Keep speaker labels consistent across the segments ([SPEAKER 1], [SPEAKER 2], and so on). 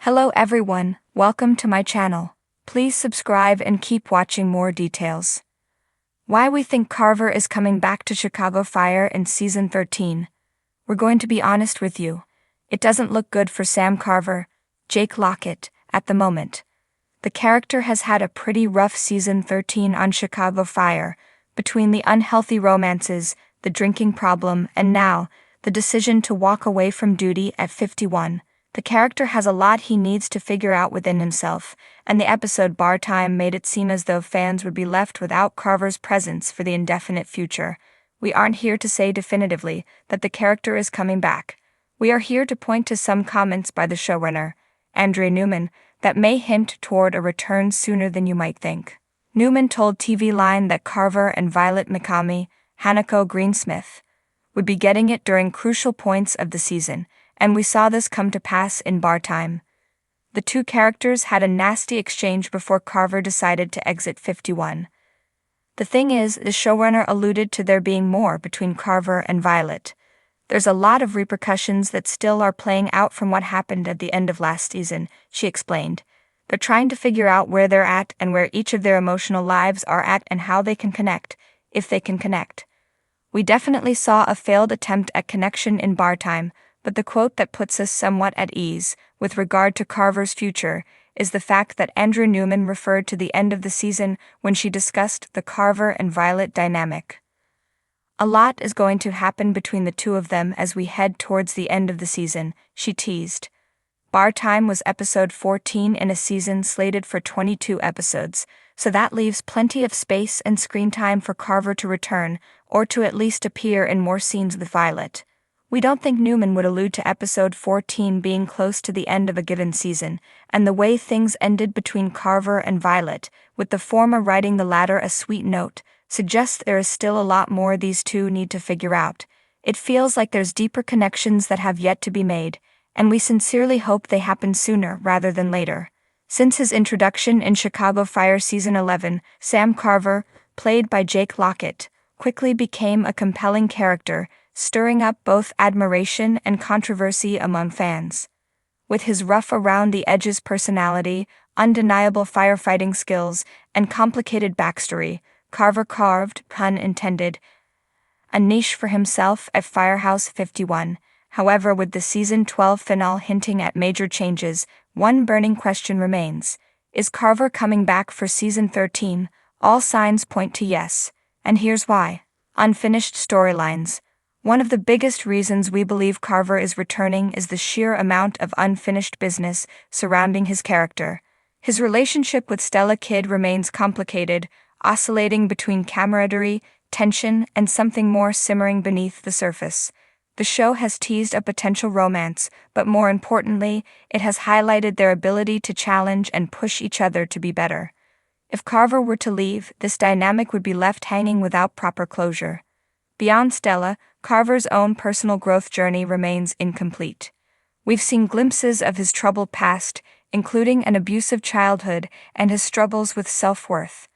[SPEAKER 1] Hello everyone, welcome to my channel. Please subscribe and keep watching more details. Why we think Carver is coming back to Chicago Fire in Season 13. We're going to be honest with you. It doesn't look good for Sam Carver, Jake Lockett, at the moment. The character has had a pretty rough Season 13 on Chicago Fire, between the unhealthy romances, the drinking problem, and now, the decision to walk away from duty at 51. The character has a lot he needs to figure out within himself, and the episode Bar Time made it seem as though fans would be left without Carver's presence for the indefinite future. We aren't here to say definitively that the character is coming back. We are here to point to some comments by the showrunner, Andrea Newman, that may hint toward a return sooner than you might think. Newman told TV Line that Carver and Violet McCamey, Hanako Greensmith, would be getting it during crucial points of the season, and we saw this come to pass in Bar Time. The two characters had a nasty exchange before Carver decided to exit 51. The thing is, the showrunner alluded to there being more between Carver and Violet. There's a lot of repercussions that still are playing out from what happened at the end of last season, she explained. They're trying to figure out where they're at and where each of their emotional lives are at and how they can connect, if they can connect. We definitely saw a failed attempt at connection in Bar Time, but the quote that puts us somewhat at ease with regard to Carver's future is the fact that Andrea Newman referred to the end of the season when she discussed the Carver and Violet dynamic. A lot is going to happen between the two of them as we head towards the end of the season, she teased. Bar Time was episode 14 in a season slated for 22 episodes, so that leaves plenty of space and screen time for Carver to return, or to at least appear in more scenes with Violet. We don't think Newman would allude to episode 14 being close to the end of a given season, and the way things ended between Carver and Violet, with the former writing the latter a sweet note, suggests there is still a lot more these two need to figure out. It feels like there's deeper connections that have yet to be made, and we sincerely hope they happen sooner rather than later. Since his introduction in Chicago Fire Season 11, Sam Carver, played by Jake Lockett, quickly became a compelling character, stirring up both admiration and controversy among fans. With his rough-around-the-edges personality, undeniable firefighting skills, and complicated backstory, Carver carved, pun intended, a niche for himself at Firehouse 51. However, with the Season 12 finale hinting at major changes, one burning question remains. Is Carver coming back for Season 13? All signs point to yes, and here's why. Unfinished storylines. One of the biggest reasons we believe Carver is returning is the sheer amount of unfinished business surrounding his character. His relationship with Stella Kidd remains complicated, oscillating between camaraderie, tension, and something more simmering beneath the surface. The show has teased a potential romance, but more importantly, it has highlighted their ability to challenge and push each other to be better. If Carver were to leave, this dynamic would be left hanging without proper closure. Beyond Stella, Carver's own personal growth journey remains incomplete. We've seen glimpses of his troubled past, including an abusive childhood and his struggles with self-worth.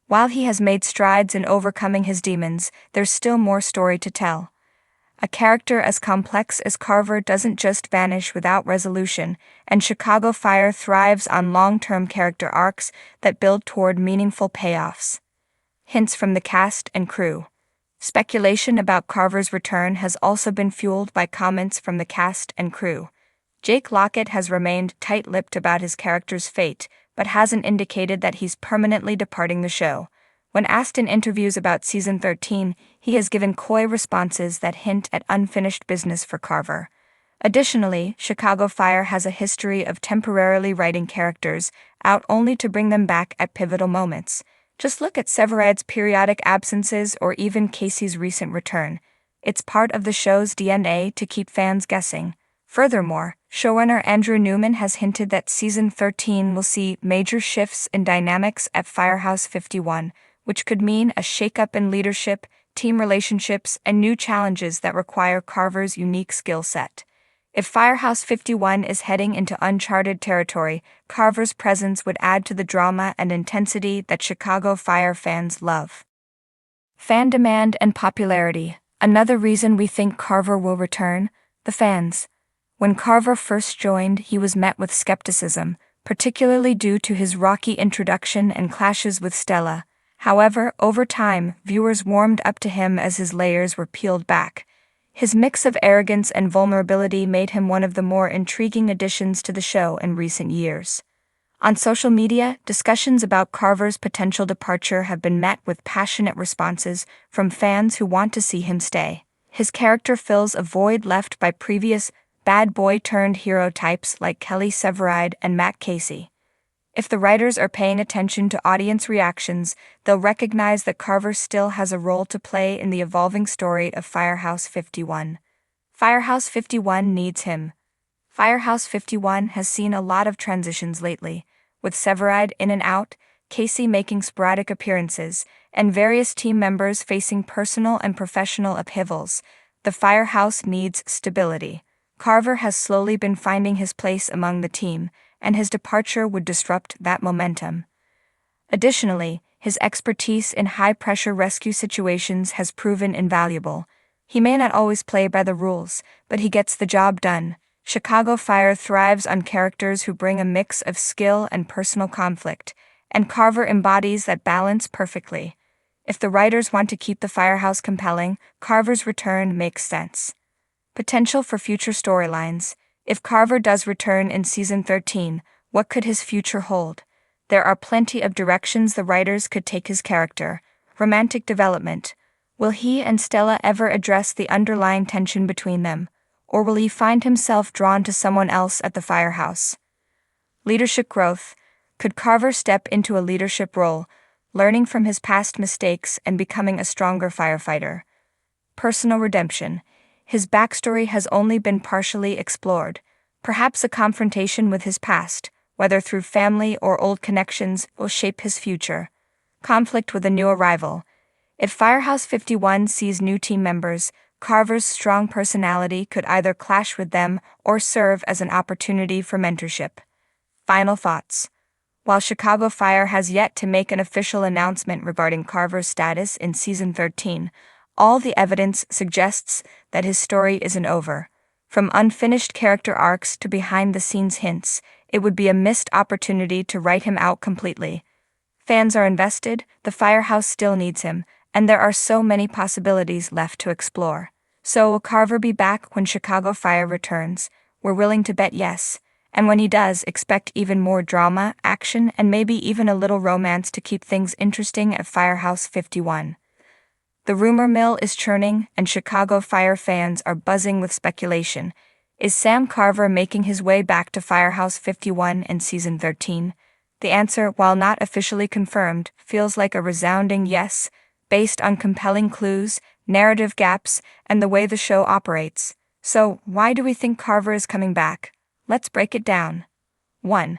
[SPEAKER 1] While he has made strides in overcoming his demons, there's still more story to tell. A character as complex as Carver doesn't just vanish without resolution, and Chicago Fire thrives on long-term character arcs that build toward meaningful payoffs. Hints from the cast and crew. Speculation about Carver's return has also been fueled by comments from the cast and crew. Jake Lockett has remained tight-lipped about his character's fate, but hasn't indicated that he's permanently departing the show. When asked in interviews about Season 13, he has given coy responses that hint at unfinished business for Carver. Additionally, Chicago Fire has a history of temporarily writing characters out only to bring them back at pivotal moments. Just look at Severid's periodic absences or even Casey's recent return. It's part of the show's DNA to keep fans guessing. Furthermore, showrunner Andrea Newman has hinted that Season 13 will see major shifts in dynamics at Firehouse 51, which could mean a shakeup in leadership, team relationships, and new challenges that require Carver's unique skill set. If Firehouse 51 is heading into uncharted territory, Carver's presence would add to the drama and intensity that Chicago Fire fans love. Fan demand and popularity. Another reason we think Carver will return, the fans. When Carver first joined, he was met with skepticism, particularly due to his rocky introduction and clashes with Stella. However, over time, viewers warmed up to him as his layers were peeled back. His mix of arrogance and vulnerability made him one of the more intriguing additions to the show in recent years. On social media, discussions about Carver's potential departure have been met with passionate responses from fans who want to see him stay. His character fills a void left by previous bad boy-turned-hero types like Kelly Severide and Matt Casey. If the writers are paying attention to audience reactions, they'll recognize that Carver still has a role to play in the evolving story of Firehouse 51. Firehouse 51 needs him. Firehouse 51 has seen a lot of transitions lately, with Severide in and out, Casey making sporadic appearances, and various team members facing personal and professional upheavals. The Firehouse needs stability. Carver has slowly been finding his place among the team, and his departure would disrupt that momentum. Additionally, his expertise in high-pressure rescue situations has proven invaluable. He may not always play by the rules, but he gets the job done. Chicago Fire thrives on characters who bring a mix of skill and personal conflict, and Carver embodies that balance perfectly. If the writers want to keep the Firehouse compelling, Carver's return makes sense. Potential for future storylines. If Carver does return in Season 13, what could his future hold? There are plenty of directions the writers could take his character. Romantic development. Will he and Stella ever address the underlying tension between them? Or will he find himself drawn to someone else at the Firehouse? Leadership growth. Could Carver step into a leadership role, learning from his past mistakes and becoming a stronger firefighter? Personal redemption. His backstory has only been partially explored. Perhaps a confrontation with his past, whether through family or old connections, will shape his future. Conflict with a new arrival. If Firehouse 51 sees new team members, Carver's strong personality could either clash with them or serve as an opportunity for mentorship. Final thoughts. While Chicago Fire has yet to make an official announcement regarding Carver's status in Season 13, all the evidence suggests that his story isn't over. From unfinished character arcs to behind-the-scenes hints, it would be a missed opportunity to write him out completely. Fans are invested, the Firehouse still needs him, and there are so many possibilities left to explore. So will Carver be back when Chicago Fire returns? We're willing to bet yes. And when he does, expect even more drama, action, and maybe even a little romance to keep things interesting at Firehouse 51. The rumor mill is churning, and Chicago Fire fans are buzzing with speculation. Is Sam Carver making his way back to Firehouse 51 in Season 13? The answer, while not officially confirmed, feels like a resounding yes, based on compelling clues, narrative gaps, and the way the show operates. So, why do we think Carver is coming back? Let's break it down. 1.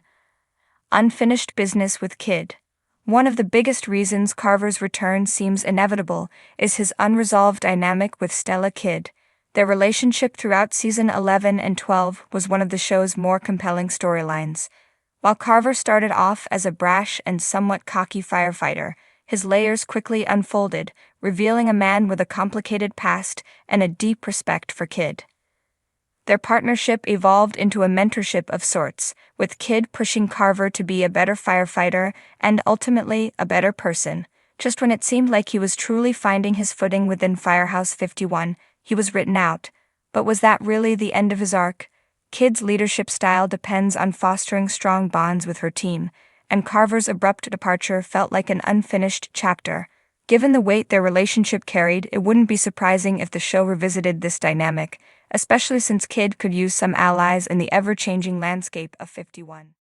[SPEAKER 1] Unfinished business with Kid. One of the biggest reasons Carver's return seems inevitable is his unresolved dynamic with Stella Kidd. Their relationship throughout Season 11 and 12 was one of the show's more compelling storylines. While Carver started off as a brash and somewhat cocky firefighter, his layers quickly unfolded, revealing a man with a complicated past and a deep respect for Kidd. Their partnership evolved into a mentorship of sorts, with Kidd pushing Carver to be a better firefighter and ultimately a better person. Just when it seemed like he was truly finding his footing within Firehouse 51, he was written out. But was that really the end of his arc? Kidd's leadership style depends on fostering strong bonds with her team, and Carver's abrupt departure felt like an unfinished chapter. Given the weight their relationship carried, it wouldn't be surprising if the show revisited this dynamic, especially since Kidd could use some allies in the ever-changing landscape of 51.